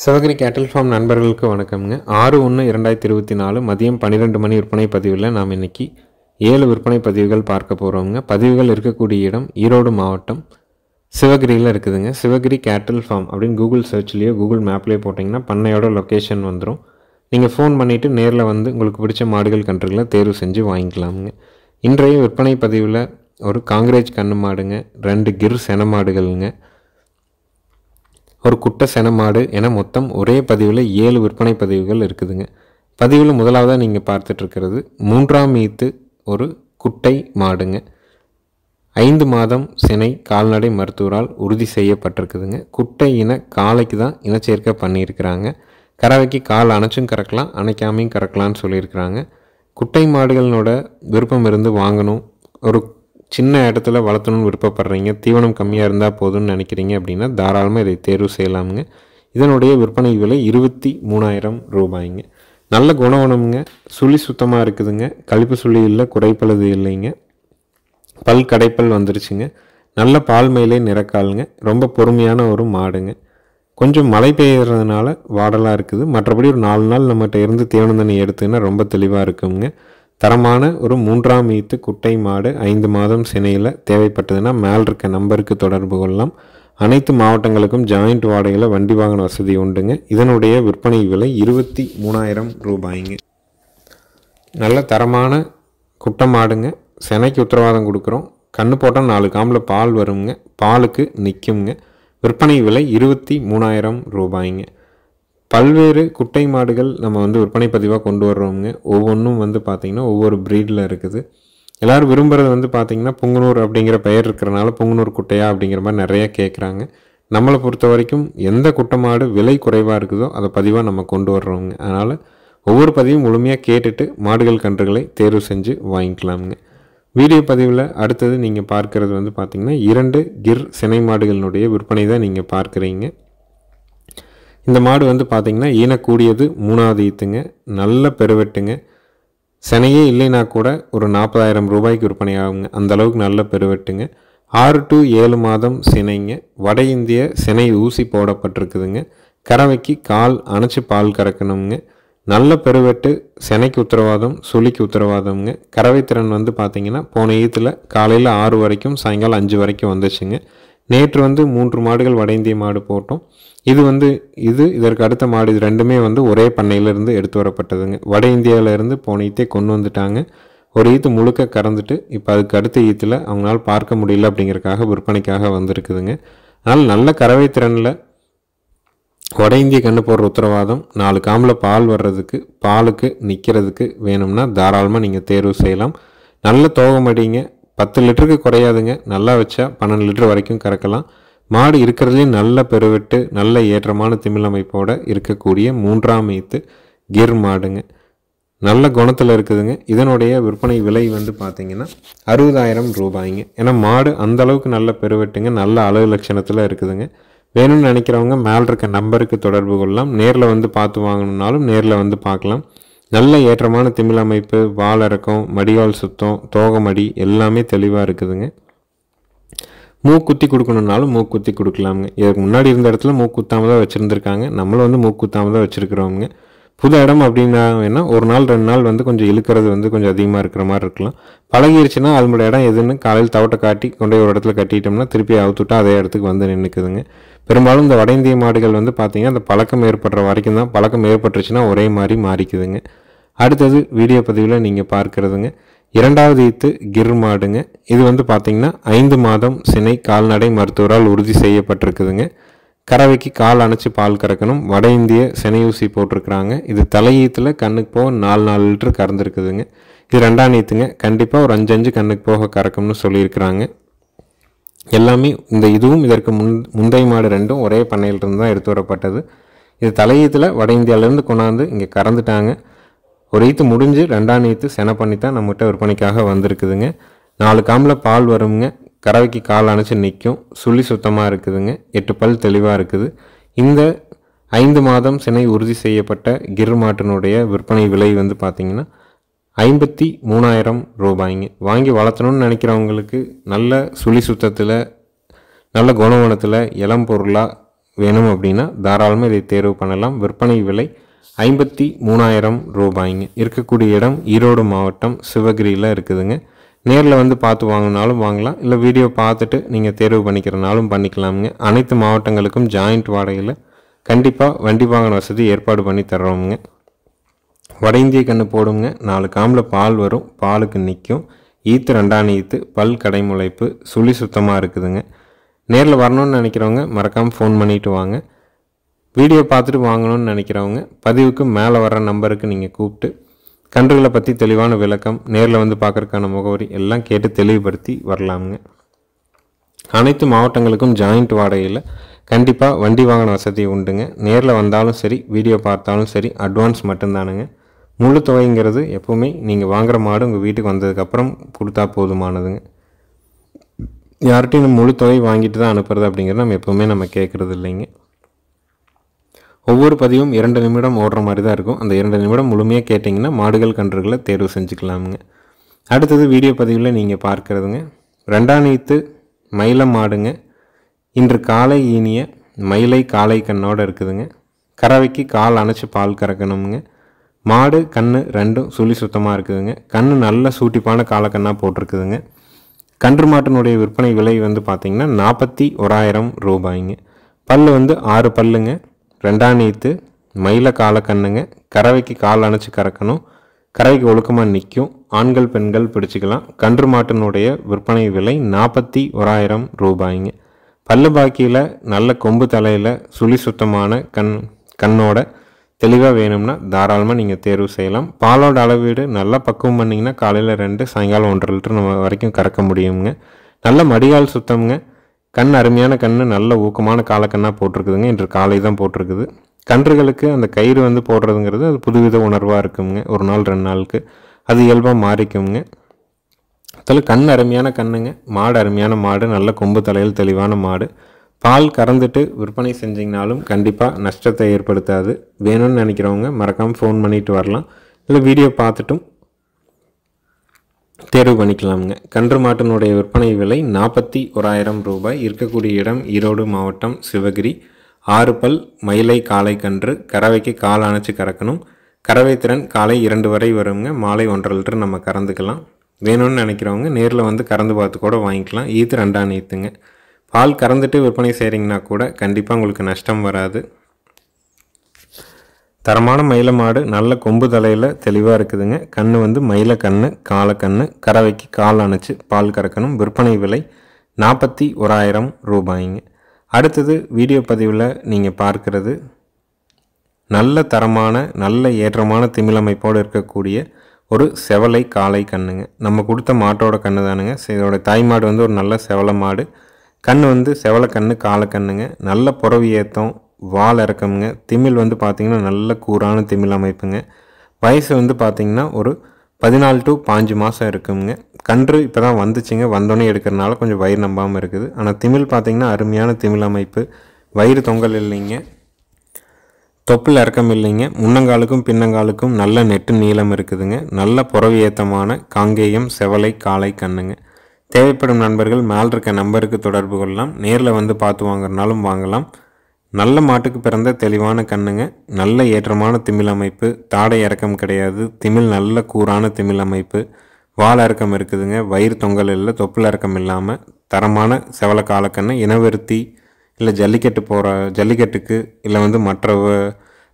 சிவகிரி கேட்டில் ஃபார்ம் நண்பர்களுக்கு வணக்கம்ங்க. 6/1/2024 மதியம் 12 மணி விற்பனை பதிவில் நாம் இன்றைக்கி 7 விற்பனை பதிவுகள் பார்க்க போகிறோங்க. பதிவுகள் இருக்கக்கூடிய இடம் ஈரோடு மாவட்டம் சிவகிரியில் இருக்குதுங்க. சிவகிரி கேட்டில் ஃபார்ம் அப்படின்னு கூகுள் சர்ச்லேயோ கூகுள் மேப்லேயோ போட்டிங்கன்னா பண்ணையோட லொக்கேஷன் வந்துடும். நீங்கள் ஃபோன் பண்ணிவிட்டு நேரில் வந்து உங்களுக்கு பிடிச்ச மாடுகள் கன்றுகளை தேர்வு செஞ்சு வாங்கிக்கலாமுங்க. இன்றைய விற்பனை பதிவில் ஒரு காங்கிரேஜ் கன்று மாடுங்க, 2 கிர் சென மாடுகள்ங்க, ஒரு குட்டை சென மாடு என மொத்தம் ஒரே பதிவில் 7 விற்பனை பதிவுகள் இருக்குதுங்க. பதிவில் முதலாவதாக நீங்கள் பார்த்துட்ருக்கிறது 3ஆம் ஈத்து ஒரு குட்டை மாடுங்க. 5 மாதம் சினை கால்நடை மருத்துவரால் உறுதி செய்யப்பட்டிருக்குதுங்க. குட்டை இன காலைக்கு தான் இனச்சேர்க்கை பண்ணியிருக்கிறாங்க. கறவைக்கு கால் அணைச்சும் கறக்கலாம், அணைக்காமையும் கறக்கலான்னு சொல்லியிருக்கிறாங்க. குட்டை மாடுகளோட விருப்பம் இருந்து வாங்கணும், ஒரு சின்ன இடத்துல வளர்த்தணும்னு விருப்பப்படுறீங்க, தீவனம் கம்மியாக இருந்தால் போதும்னு நினைக்கிறீங்க அப்படின்னா தாராளமாக இதை தேர்வு செய்யலாமுங்க. இதனுடைய விற்பனை விலை 23,000 ரூபாய்ங்க. நல்ல குணவனமுங்க, சுழி சுத்தமாக இருக்குதுங்க, கழிப்பு சுழி இல்லை, குறைப்பழுது இல்லைங்க, பல் கடைப்பல் வந்துருச்சுங்க, நல்ல பால் மேலே நிறக்காலுங்க, ரொம்ப பொறுமையான ஒரு மாடுங்க. கொஞ்சம் மழை பெய்யறதுனால வாடலாக இருக்குது, மற்றபடி ஒரு 4 நாள் நம்மகிட்ட இருந்து தீவனம் தண்ணி எடுத்துன்னா ரொம்ப தெளிவாக இருக்குங்க. தரமான ஒரு 3ஆம் ஈத்து குட்டை மாடு 5 மாதம் சினையில் தேவைப்பட்டதுன்னா மேல் இருக்க நம்பருக்கு தொடர்பு கொள்ளலாம். அனைத்து மாவட்டங்களுக்கும் ஜாயிண்ட் வாடகையில் வண்டி வாகன வசதி உண்டுங்க. இதனுடைய விற்பனை விலை 23,000 ரூபாய்ங்க. நல்ல தரமான குட்டை மாடுங்க, சினைக்கு உத்தரவாதம் கொடுக்குறோம். கன்று போட்டால் 4 காம்பில் பால் வருங்க, பாலுக்கு நிற்குங்க. விற்பனை விலை 23,000 ரூபாய்ங்க. பல்வேறு குட்டை மாடுகள் நம்ம விற்பனை பதிவாக கொண்டு வர்றோங்க. ஒவ்வொன்றும் பார்த்திங்கன்னா ஒவ்வொரு ப்ரீடில் இருக்குது. எல்லோரும் விரும்புகிறது பார்த்திங்கன்னா புங்குனூர் அப்படிங்கிற பெயர் இருக்கிறனால புங்குனூர் குட்டையா அப்படிங்கிற மாதிரி நிறையா கேட்குறாங்க. நம்மளை பொறுத்த வரைக்கும் எந்த குட்டை மாடு விலை குறைவாக இருக்குதோ அதை பதிவாக நம்ம கொண்டு வர்றோங்க. அதனால் ஒவ்வொரு பதிவும் முழுமையாக கேட்டுட்டு மாடுகள் கன்றுகளை தேர்வு செஞ்சு வாங்கிக்கலாமுங்க. வீடியோ பதிவில் அடுத்தது நீங்கள் பார்க்குறது பார்த்திங்கன்னா 2 கிர் சினை மாடுகளினுடைய விற்பனை தான் நீங்கள் பார்க்குறீங்க. இந்த மாடு பார்த்திங்கன்னா ஈனக்கூடியது 3ஆவது ஈத்துங்க, நல்ல பெருவெட்டுங்க. சினையே இல்லைனா கூட ஒரு 40,000 ரூபாய்க்கு விற்பனை ஆகுங்க, அந்தளவுக்கு நல்ல பெருவெட்டுங்க. 6 to 7 மாதம் சினைங்க, வட இந்திய சினை ஊசி போடப்பட்டிருக்குதுங்க. கறவைக்கு கால் அணைச்சி பால் கறக்கணுங்க. நல்ல பெருவெட்டு, சினைக்கு உத்தரவாதம், சுழிக்கு உத்தரவாதம்ங்க. கறவை திறன் பார்த்திங்கன்னா போன ஈத்தில் காலையில் 6 வரைக்கும் சாயங்காலம் 5 வரைக்கும் வந்துச்சுங்க. நேற்று 3 மாடுகள் வட இந்திய மாடு போட்டோம். இது இதற்கு அடுத்த மாடு, இது ரெண்டுமே ஒரே பண்ணையிலேருந்து எடுத்து வரப்பட்டதுங்க. வட இந்தியாவிலேருந்து போன ஈத்தே கொண்டு வந்துட்டாங்க. ஒரு ஈத்து முழுக்க கறந்துட்டு இப்போ அதுக்கு அடுத்த ஈத்தில் அவங்களால பார்க்க முடியல அப்படிங்கிறதுக்காக விற்பனைக்காக வந்திருக்குதுங்க. அதனால் நல்ல கறவை திறனில் வட இந்திய கன்று போடுற உத்தரவாதம், 4 காம்பில் பால் வர்றதுக்கு, பாலுக்கு நிற்கிறதுக்கு வேணும்னா தாராளமாக நீங்கள் தேர்வு செய்யலாம். நல்ல தோகமடிங்க, 10 லிட்டருக்கு குறையாதுங்க. நல்லா வச்சா 12 லிட்டர் வரைக்கும் கறக்கலாம். மாடு இருக்கிறதுலேயே நல்ல பெருவெட்டு, நல்ல ஏற்றமான திமிழ் அமைப்போடு இருக்கக்கூடிய 3ஆம் ஈத்து கிர் மாடுங்க. நல்ல குணத்தில் இருக்குதுங்க. இதனுடைய விற்பனை விலை பார்த்திங்கன்னா 60,000 ரூபாய்ங்க. ஏன்னா மாடு அந்தளவுக்கு நல்ல பெருவெட்டுங்க, நல்ல அளவு லட்சணத்தில் இருக்குதுங்க. வேணும்னு நினைக்கிறவங்க மேல் இருக்க நம்பருக்கு தொடர்பு கொள்ளலாம். நேரில் பார்த்து வாங்கணுன்னாலும் நேரில் பார்க்கலாம். நல்ல ஏற்றமான திமிழ் அமைப்பு, வால் இறக்கம், மடிவால் சுத்தம், தோகமடி எல்லாமே தெளிவாக இருக்குதுங்க. மூக்குத்தி கொடுக்கணுன்னாலும் மூக்குத்தி கொடுக்கலாமுங்க. இதுக்கு முன்னாடி இருந்த இடத்துல மூக்குத்தாமல் தான் வச்சுருந்துருக்காங்க, நம்மளும் மூக்குத்தாமல் தான் வச்சுருக்கிறோங்க. புது இடம் அப்படின்னா வேணால் ஒரு நாள் 2 நாள் கொஞ்சம் இழுக்கிறது கொஞ்சம் அதிகமாக இருக்கிற மாதிரி இருக்கலாம். பழகிருச்சுன்னா அதனோட இடம் எதுன்னு காலையில் தவட்டை காட்டி கொண்டு ஒரு இடத்துல கட்டிட்டோம்னா திருப்பி அவுத்துட்டா அதே இடத்துக்கு நின்றுக்குதுங்க. பெரும்பாலும் இந்த வட இந்திய மாடுகள் பார்த்திங்கன்னா அந்த பழக்கம் ஏற்படுற வரைக்கும் தான், பழக்கம் ஏற்பட்டுருச்சுன்னா ஒரே மாதிரி மாறிக்குதுங்க. அடுத்தது வீடியோ பதிவில் நீங்கள் பார்க்குறதுங்க 2ஆவது ஈத்து கிர் மாடுங்க. இது பார்த்திங்கன்னா 5 மாதம் சினை கால்நடை மருத்துவரால் உறுதி செய்யப்பட்டிருக்குதுங்க. கறவைக்கு கால் அணைச்சி பால் கறக்கணும். வட இந்திய சினை ஊசி போட்டிருக்கிறாங்க. இது தலையீத்தில் கண்ணுக்கு போக 4 லிட்டர் கறந்துருக்குதுங்க. இது 2ஆம் ஈத்துங்க. கண்டிப்பாக ஒரு 5 கண்ணுக்கு போக கறக்கும்னு சொல்லியிருக்கிறாங்க. எல்லாமே இதுவும் இதற்கு முந்தைய மாடு 2ம் ஒரே பண்ணையிலிருந்து தான் எடுத்து வரப்பட்டது. இது தலையீத்தில் வட இந்தியாவிலேருந்து கொண்டாந்து இங்கே கறந்துட்டாங்க. ஒரு ஈத்து முடிஞ்சு 2ஆம் ஈத்து செனை பண்ணி தான் நம்மகிட்ட விற்பனைக்காக வந்திருக்குதுங்க. 4 காம்பில் பால் வருங்க. கறவைக்கு கால் அணைச்சி நிற்கும். சுழி சுத்தமாக இருக்குதுங்க. 8 பல் தெளிவாக இருக்குது. இந்த 5 மாதம் சினை உறுதி செய்யப்பட்ட கிர் மாட்டினுடைய விற்பனை விலை பார்த்திங்கன்னா 53,000 ரூபாய்ங்க. வாங்கி வளர்த்தணும்னு நினைக்கிறவங்களுக்கு நல்ல சுழி சுத்தத்தில், நல்ல குணவனத்தில், இளம் பொருளாக வேணும் அப்படின்னா தாராளமாக இதை தேர்வு பண்ணலாம். விற்பனை விலை 53,000 ரூபாய்ங்க. இருக்கக்கூடிய இடம் ஈரோடு மாவட்டம் சிவகிரியில் இருக்குதுங்க. நேரில் வந்து பார்த்து வாங்கினாலும் வாங்கலாம், இல்லை வீடியோ பார்த்துட்டு நீங்கள் தேர்வு பண்ணிக்கிறனாலும் பண்ணிக்கலாமுங்க. அனைத்து மாவட்டங்களுக்கும் ஜாயிண்ட் வாடகையில் கண்டிப்பாக வண்டி வாகன வசதி ஏற்பாடு பண்ணி தர்றோமுங்க. வட இந்திய கன்று போடுங்க. 4 காம்பில் பால் வரும், பாலுக்கு நிற்கும். ஈத்து 2ஆம் ஈத்து, பல் கடைமுளைப்பு, சுழி சுத்தமாக இருக்குதுங்க. நேரில் வரணும்னு நினைக்கிறவங்க மறக்காமல் ஃபோன் பண்ணிவிட்டு வாங்க. வீடியோ பார்த்துட்டு வாங்கணும்னு நினைக்கிறவங்க பதிவுக்கு மேலே வர நம்பருக்கு நீங்கள் கூப்பிட்டு கன்றுகளை பற்றி தெளிவான விளக்கம், நேரில் வந்து பார்க்குறதுக்கான முகவரி எல்லாம் கேட்டு தெளிவுபடுத்தி வரலாமுங்க. அனைத்து மாவட்டங்களுக்கும் ஜாயிண்ட் வாடகையில் கண்டிப்பாக வண்டி வாகன வசதி உண்டுங்க. நேரில் வந்தாலும் சரி, வீடியோ பார்த்தாலும் சரி, அட்வான்ஸ் மட்டும்தானுங்க. முழு தொகைங்கிறது எப்போவுமே நீங்கள் வாங்குகிற மாடு உங்கள் வீட்டுக்கு வந்ததுக்கப்புறம் கொடுத்தா போதுமானதுங்க. யார்கிட்டையும் முழு தொகை வாங்கிட்டு தான் அனுப்புறது அப்படிங்கிறது நம்ம எப்போவுமே நம்ம கேட்குறது இல்லைங்க. ஒவ்வொரு பதிவும் 2 நிமிடம் ஓடுற மாதிரி தான் இருக்கும். அந்த 2 நிமிடம் முழுமையாக கேட்டிங்கன்னா மாடுகள் கன்றுகளை தேர்வு செஞ்சுக்கலாமுங்க. அடுத்தது வீடியோ பதிவில் நீங்கள் பார்க்குறதுங்க 2ஆம் ஈத்து மயிலம் மாடுங்க. இன்று காலை ஈனிய மயிலை காளை கண்ணோடு இருக்குதுங்க. கறவைக்கு கால் அணைச்சி பால் கறக்கணுங்க. மாடு கன்று ரெண்டும் சுழி சுத்தமாக இருக்குதுங்க. கன்று நல்ல சூட்டிப்பான காலக்கண்ணாக போட்டிருக்குதுங்க. கன்று மாட்டினுடைய விற்பனை விலை வந்து பார்த்திங்கன்னா 41,000 ரூபாய்ங்க. பல் வந்து 6 பல்லுங்க. 2ஆம் ஈத்து மயில காலக்கண்ணுங்க. கறவைக்கு கால் அணைச்சி கறக்கணும். கறவைக்கு ஒழுக்கமாக நிற்கும். ஆண்கள் பெண்கள் பிடிச்சிக்கலாம். கன்று மாட்டினுடைய விற்பனை விலை 41,000 ரூபாய்ங்க. பல்லு பாக்கியில் நல்ல கொம்பு தலையில் சுழி சுத்தமான கண்ணோட தெளிவாக வேணும்னா தாராளமாக நீங்கள் தேர்வு செய்யலாம். பாலோட அளவீடு நல்லா பக்குவம் பண்ணிங்கன்னா காலையில் 2, சாயங்காலம் 1.5 லிட்டர் நம்ம வரைக்கும் கறக்க முடியுங்க. நல்ல மடிகால் சுத்தம்ங்க. கண் அருமையான கன்று, நல்ல ஊக்கமான காலக்கண்ணாக போட்டிருக்குதுங்க. இன்று காலை தான் போட்டிருக்குது. கன்றுகளுக்கு அந்த கயிறு வந்து போடுறதுங்கிறது அது புதுவித உணர்வாக இருக்குங்க. 1 நாள் 2 நாளுக்கு அது இயல்பாக மாறிக்குங்க. அதில் கண் அருமையான கண்ணுங்க. மாடு அருமையான மாடு, நல்ல கொம்பு தலையில் தெளிவான மாடு. பால் கறந்துட்டு விற்பனை செஞ்சிங்கனாலும் கண்டிப்பாக நஷ்டத்தை ஏற்படுத்தாது. வேணும்னு நினைக்கிறவங்க மறக்காமல் ஃபோன் பண்ணிவிட்டு வரலாம், இல்லை வீடியோ பார்த்துட்டும் தேர்வு பண்ணிக்கலாமுங்க. கன்று மாட்டினுடைய விற்பனை விலை 41,000 ரூபாய். இருக்கக்கூடிய இடம் ஈரோடு மாவட்டம் சிவகிரி. 6 பல் மயிலை காளை கன்று. கறவைக்கு கால் அணைச்சி கறக்கணும். கறவை திறன் காலை 2 வரை வருங்க. மாலை 1.5 லிட்டர் நம்ம கறந்துக்கலாம். வேணும்னு நினைக்கிறவங்க நேரில் வந்து கறந்து பார்த்து கூட வாங்கிக்கலாம். ஈத்து 2ஆம் ஈத்துங்க. பால் கறந்துட்டு விற்பனை செய்கிறீங்கன்னா கூட கண்டிப்பாக உங்களுக்கு நஷ்டம் வராது. தரமான மயில மாடு, நல்ல கொம்பு தலையில் தெளிவாக இருக்குதுங்க. கன்று வந்து மயில கன்று, காலக்கன்று. கறவைக்கு கால் அணைச்சி பால் கறக்கணும். விற்பனை விலை 41,000 ரூபாய்ங்க. அடுத்தது வீடியோ பதிவில் நீங்கள் பார்க்குறது நல்ல தரமான நல்ல ஏற்றமான திமிழமைப்போடு இருக்கக்கூடிய ஒரு செவலை காளை கண்ணுங்க. நம்ம கொடுத்த மாட்டோட கன்று தானுங்க. இதோட தாய் மாடு வந்து ஒரு நல்ல செவலை மாடு. கண் வந்து செவலை கன்று காலக்கண்ணுங்க. நல்ல புறவி ஏற்றம், வால் இறக்கமுங்க. திமிழ் வந்து பார்த்திங்கன்னா நல்ல கூரான திமிழ் அமைப்புங்க. வயசு வந்து பார்த்திங்கன்னா ஒரு 14 to 15 மாதம் இருக்குங்க. கன்று இப்போ தான் வந்துச்சுங்க. வந்தோடனே எடுக்கிறனால கொஞ்சம் வயிறு நம்பாமல் இருக்குது. ஆனால் திமிழ் பார்த்திங்கன்னா அருமையான திமிழ் அமைப்பு. வயிறு தொங்கல் இல்லைங்க, தொப்பில் இறக்கம் இல்லைங்க. முன்னங்காலுக்கும் பின்னங்காலுக்கும் நல்ல நெட்டு நீளம் இருக்குதுங்க. நல்ல புறவி ஏத்தமான காங்கேயம் செவலை காளை கண்ணுங்க. தேவைப்படும் நண்பர்கள் மேல் இருக்க நம்பருக்கு தொடர்பு கொள்ளலாம். நேரில் வந்து பார்த்து வாங்குறனாலும் வாங்கலாம். நல்ல மாட்டுக்கு பிறந்த தெளிவான கண்ணுங்க. நல்ல ஏற்றமான திமிழ் அமைப்பு. தாடை இறக்கம் கிடையாது. திமிழ் நல்ல கூரான திமிழ் அமைப்பு. வால் இறக்கம் இருக்குதுங்க. வயிறு தொங்கல் இல்லை, தொப்பில் இறக்கம் இல்லாமல் தரமான செவலை காலக்கண்ணு. இனவருத்தி இல்லை ஜல்லிக்கட்டுக்கு இல்லை வந்து மற்ற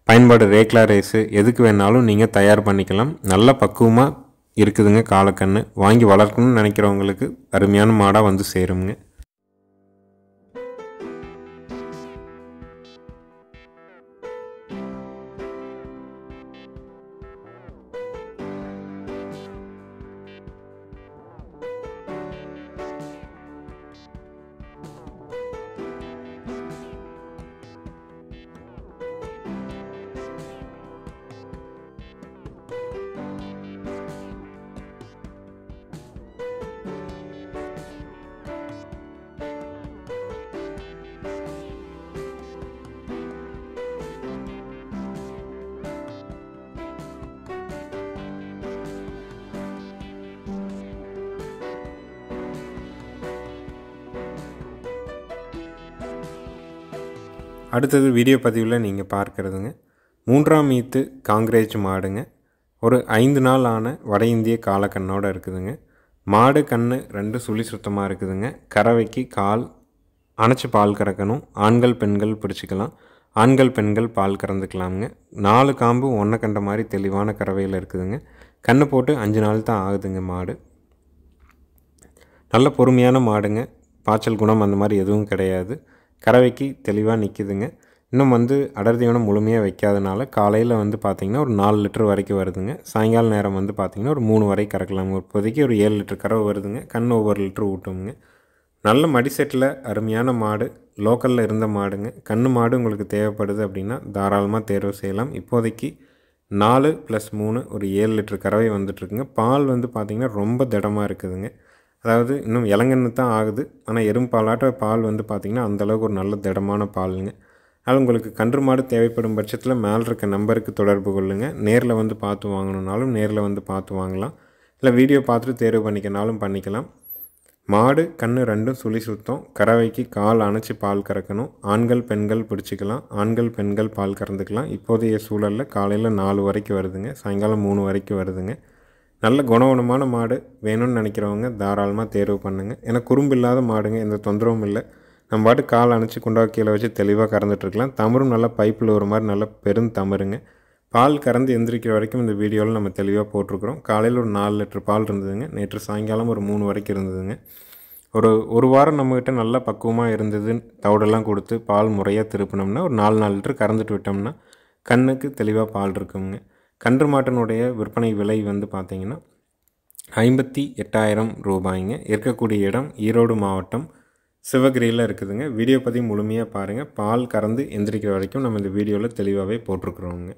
பயன்பாடு ரேக்லா ரேஸு எதுக்கு வேணாலும் நீங்கள் தயார் பண்ணிக்கலாம். நல்ல பக்குவமாக இருக்குதுங்க காலக்கண்ணு. வாங்கி வளர்க்கணும்னு நினைக்கிறவங்களுக்கு அருமையான மாடாக வந்து சேருங்க. அடுத்தது வீடியோ பதிவில் நீங்கள் பார்க்குறதுங்க 3ஆம் ஈத்து காங்கிரேஜ் மாடுங்க. ஒரு 5 நாள் ஆன வட இந்திய காலக்கண்ணோடு இருக்குதுங்க. மாடு கண்ணு 2 சுழி சுத்தமாக இருக்குதுங்க. கறவைக்கு கால் அணைச்சி பால் கறக்கணும். ஆண்கள் பெண்கள் பிடிச்சிக்கலாம். ஆண்கள் பெண்கள் பால் கறந்துக்கலாமுங்க. 4 காம்பு ஒன்றை கண்ட மாதிரி தெளிவான கறவையில் இருக்குதுங்க. கண்ணு போட்டு 5 நாள் தான் ஆகுதுங்க மாடு. நல்ல பொறுமையான மாடுங்க. பாய்ச்சல் குணம் அந்த மாதிரி எதுவும் கிடையாது. கறவைக்கு தெளிவாக நிற்கிதுங்க. இன்னும் அடர் தீவனம் முழுமையாக வைக்காதனால காலையில் பார்த்திங்கன்னா ஒரு 4 லிட்டர் வரைக்கும் வருதுங்க. சாயங்கால நேரம் பார்த்திங்கன்னா ஒரு 3 வரை கறக்கலாங்க. இப்போதைக்கு ஒரு 7 லிட்டர் கறவை வருதுங்க. கண் ஒவ்வொரு லிட்டர் ஊட்டுங்க. நல்ல மடிசெட்டில் அருமையான மாடு, லோக்கலில் இருந்த மாடுங்க. கண்ணு மாடு உங்களுக்கு தேவைப்படுது அப்படின்னா தாராளமாக தேர்வு செய்யலாம். இப்போதைக்கு 4 + 3 ஒரு 7 லிட்டர் கறவை வந்துட்டுருக்குங்க. பால் பார்த்திங்கன்னா ரொம்ப திடமாக இருக்குதுங்க. அதாவது இன்னும் இளங்கன்று தான் ஆகுது. ஆனால் எறும்பாலாட்ட பால் பார்த்திங்கன்னா அந்தளவுக்கு ஒரு நல்ல திடமான பாலுங்க. அதனால் உங்களுக்கு கன்று மாடு தேவைப்படும் பட்சத்தில் மேலே இருக்க நம்பருக்கு தொடர்பு கொள்ளுங்கள். நேரில் பார்த்து வாங்கணுன்னாலும் நேரில் பார்த்து வாங்கலாம். இல்லை வீடியோ பார்த்துட்டு தேர்வு பண்ணிக்கனாலும் பண்ணிக்கலாம். மாடு கண்ணு 2ம் சுழி சுத்தம். கறவைக்கு கால் அணைச்சி பால் கறக்கணும். ஆண்கள் பெண்கள் பிடிச்சிக்கலாம். ஆண்கள் பெண்கள் பால் கறந்துக்கலாம். இப்போதைய சூழலில் காலையில் 4 வரைக்கும் வருதுங்க. சாயங்காலம் 3 வரைக்கும் வருதுங்க. நல்ல குணமான மாடு வேணும்னு நினைக்கிறவங்க தாராளமாக தேர்வு பண்ணுங்கள். ஏன்னா குறும்பு இல்லாத மாடுங்க, எந்த தொந்தரவும் இல்லை. நம்ம பாட்டு கால் அணைச்சி குண்டாவை கீழே வச்சு தெளிவாக கறந்துட்டுருக்கலாம். தமரும் நல்லா பைப்பில் ஒரு மாதிரி நல்ல பெருந்தமருங்க. பால் கறந்து எந்திரிக்கிற வரைக்கும் இந்த வீடியோவில் நம்ம தெளிவாக போட்டிருக்கிறோம். காலையில் ஒரு 4 லிட்டர் பால் இருந்ததுங்க. நேற்று சாயங்காலம் ஒரு 3 வரைக்கும் இருந்ததுங்க. ஒரு வாரம் நம்மக்கிட்ட நல்லா பக்குவமாக இருந்தது. தவிடெல்லாம் கொடுத்து பால் முறையாக திருப்பினோம்னா ஒரு 4 லிட்டர் கறந்துட்டு விட்டோம்னா கண்ணுக்கு தெளிவாக பால் இருக்குங்க. கன்று மாட்டினுடைய விற்பனை விலை பார்த்திங்கன்னா 58,000 ரூபாய்ங்க. இருக்கக்கூடிய இடம் ஈரோடு மாவட்டம் சிவகிரியில் இருக்குதுங்க. வீடியோ பற்றி முழுமையாக பாருங்கள். பால் கறந்து எந்திரிக்கிற வரைக்கும் நம்ம இந்த வீடியோவில் தெளிவாகவே போட்டிருக்குறோங்க.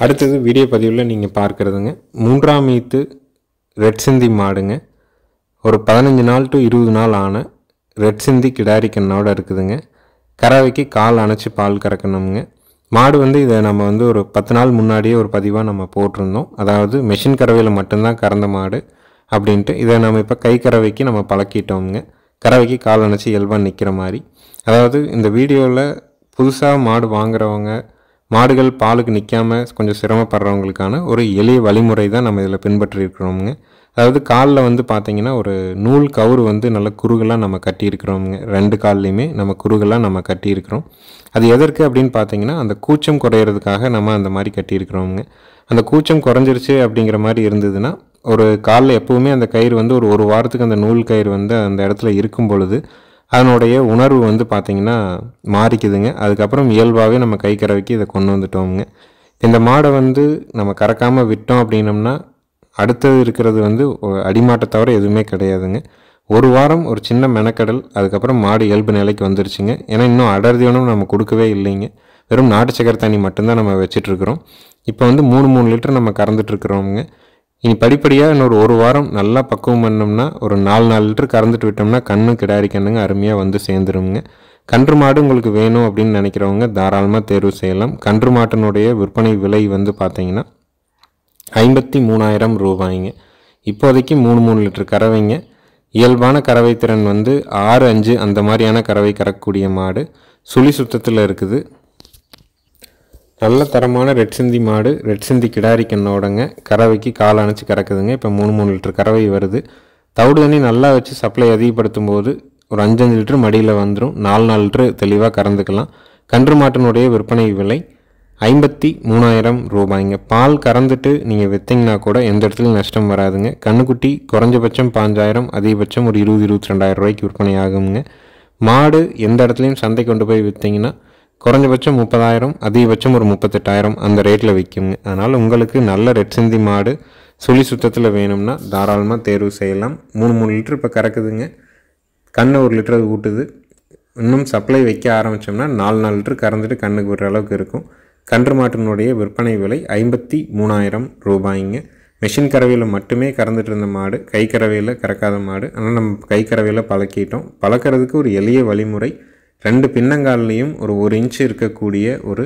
அடுத்தது வீடியோ பதிவில் நீங்கள் பார்க்குறதுங்க 3ஆம் ஈத்து ரெட் சிந்தி மாடுங்க. ஒரு 15 நாள் டு 20 நாள் ஆன ரெட் சிந்தி கிடாரி கண்ணோட இருக்குதுங்க. கறவைக்கு கால் அணைச்சி பால் கறக்கணுங்க. மாடு வந்து இதை நம்ம வந்து ஒரு 10 நாள் முன்னாடியே ஒரு பதிவாக நம்ம போட்டிருந்தோம். அதாவது மெஷின் கறவையில் மட்டும்தான் கறந்த மாடு அப்படின்ட்டு. இதை நம்ம இப்போ கை கறவைக்கு நம்ம பழக்கிட்டோமுங்க. கறவைக்கு கால் அணைச்சி இயல்பாக நிற்கிற மாதிரி. அதாவது இந்த வீடியோவில் புதுசாக மாடு வாங்குறவங்க, மாடுகள் பாலுக்கு நிற்காமல் கொஞ்சம் சிரமப்படுறவங்களுக்கான ஒரு எளிய வழிமுறை தான் நம்ம இதில் பின்பற்றியிருக்கிறோமுங்க. அதாவது காலில் வந்து பார்த்திங்கன்னா ஒரு நூல் கவுறு வந்து நல்ல குறுகலாக நம்ம கட்டியிருக்கிறோமுங்க. 2 கால்லையுமே நம்ம குறுகலாக நம்ம கட்டியிருக்கிறோம். அது எதற்கு அப்படின்னு பார்த்தீங்கன்னா அந்த கூச்சம் குறையிறதுக்காக நம்ம அந்த மாதிரி கட்டியிருக்கிறோமுங்க. அந்த கூச்சம் குறைஞ்சிருச்சு அப்படிங்கிற மாதிரி இருந்ததுன்னா ஒரு காலில் எப்போவுமே அந்த கயிறு வந்து ஒரு வாரத்துக்கு அந்த நூல் கயிறு வந்து அந்த இடத்துல இருக்கும் பொழுது அதனுடைய உணர்வு வந்து பார்த்திங்கன்னா மாறிக்குதுங்க. அதுக்கப்புறம் இயல்பாகவே நம்ம கை கறவைக்கு இதை கொண்டு வந்துட்டோமுங்க. இந்த மாடை வந்து நம்ம கறக்காமல் விட்டோம் அப்படின்னம்னா அடுத்தது இருக்கிறது வந்து அடிமாட்டை தவிர எதுவுமே கிடையாதுங்க. ஒரு வாரம் ஒரு சின்ன மெனக்கடல், அதுக்கப்புறம் மாடு இயல்பு நிலைக்கு வந்துருச்சுங்க. ஏன்னா இன்னும் அடர்த்தியானும் நம்ம கொடுக்கவே இல்லைங்க. வெறும் நாட்டு சக்கரை தண்ணி மட்டும்தான் நம்ம வச்சிட்ருக்குறோம். இப்போ வந்து 3 லிட்டர் நம்ம கறந்துட்டுருக்குறோமுங்க. இனி படிப்படியாக இன்னொரு ஒரு வாரம் நல்லா பக்குவம் பண்ணோம்னா ஒரு 4 லிட்டர் கறந்துட்டு விட்டோம்னா கண்ணு கிடாரி கண்ணுங்க அருமையாக வந்து சேர்ந்துருங்க. கன்று மாடு உங்களுக்கு வேணும் அப்படின்னு நினைக்கிறவங்க தாராளமாக தேர்வு செய்யலாம். கன்று மாட்டினுடைய விற்பனை விலை வந்து பார்த்திங்கன்னா 53,000 ரூபாய்ங்க. இப்போதைக்கு 3 லிட்டர் கறவைங்க. இயல்பான கறவை திறன் வந்து 6-5 அந்த மாதிரியான கறவை கறக்கக்கூடிய மாடு. சுழி சுத்தத்தில் இருக்குது. நல்ல தரமான ரெட் சிந்தி மாடு, ரெட் சிந்தி கிடாரி கண்ணோடங்க. கறவைக்கு கால் அணைச்சி கறக்குதுங்க. இப்போ 3 லிட்டர் கறவை வருது. தவிடு தண்ணி நல்லா வச்சு சப்ளை அதிகப்படுத்தும் போது ஒரு 5 லிட்டர் மடியில் வந்துடும். 4 லிட்டர் தெளிவாக கறந்துக்கலாம். கன்று மாட்டினுடைய விற்பனை விலை 53,000 ரூபாய்ங்க. பால் கறந்துட்டு நீங்கள் விற்றீங்கன்னா கூட எந்த இடத்துலையும் நஷ்டம் வராதுங்க. கண்ணுக்குட்டி குறைஞ்சபட்சம் 5,000, அதிகபட்சம் ஒரு 20-22,000 ரூபாய்க்கு விற்பனை ஆகுங்க. மாடு எந்த இடத்துலையும் சந்தை கொண்டு போய் விற்றீங்கன்னா குறைஞ்சபட்சம் 30,000, அதிகபட்சம் ஒரு 38,000 அந்த ரேட்டில் விற்குங்க. அதனால் உங்களுக்கு நல்ல ரெட் சிந்தி மாடு சுழி சுத்தத்தில் வேணும்னா தாராளமாக தேர்வு செய்யலாம். 3 லிட்டர் இப்போ கறக்குதுங்க. கண்ணு 1 லிட்டர் ஊட்டுது. இன்னும் சப்ளை வைக்க ஆரம்பித்தோம்னா 4 லிட்டர் கறந்துட்டு கண்ணுக்கு விடுற அளவுக்கு இருக்கும். கன்று மாட்டினுடைய விற்பனை விலை 53,000 ரூபாய்ங்க. மெஷின் கறவையில் மட்டுமே கறந்துட்டு இருந்த மாடு, கை கறவையில் கறக்காத மாடு. ஆனால் நம்ம கை கறவையில் பழக்கிட்டோம். பழக்கிறதுக்கு ஒரு எளிய வழிமுறை, 2 பின்னங்கால்லையும் ஒரு 1 இன்ச்சு இருக்கக்கூடிய ஒரு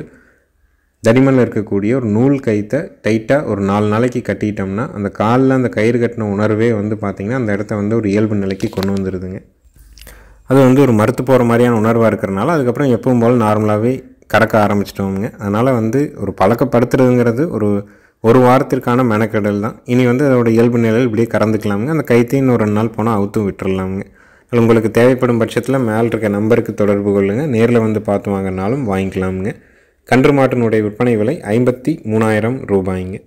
தடிமனில் இருக்கக்கூடிய ஒரு நூல் கயிற்றை டைட்டாக ஒரு 4 நாளைக்கு கட்டிட்டோம்னா அந்த காலில் அந்த கயிறு கட்டின உணர்வே வந்து பார்த்திங்கன்னா அந்த இடத்த வந்து ஒரு இயல்பு நிலைக்கு கொண்டு வந்துடுதுங்க. அது வந்து ஒரு மறுத்து போகிற மாதிரியான உணர்வாக இருக்கிறனால அதுக்கப்புறம் எப்பவும் போல் நார்மலாகவே கறக்க ஆரம்பிச்சிட்டோமுங்க. அதனால் வந்து ஒரு பழக்கப்படுத்துறதுங்கிறது ஒரு வாரத்திற்கான மெனக்கெடல் தான். இனி வந்து அதோட இயல்பு நிலையில் இப்படியே கறந்துக்கலாமுங்க. அந்த கைத்தையும் ஒரு 2 நாள் போனால் அவுத்தும் விட்டுறலாமுங்க. உங்களுக்கு தேவைப்படும் பட்சத்தில் மேலே இருக்க நம்பருக்கு தொடர்பு கொள்ளுங்கள். நேரில் வந்து பார்த்து வாங்கினாலும் வாங்கிக்கலாமுங்க. கன்று மாட்டினுடைய விற்பனை விலை 53,000 ரூபாய்ங்க.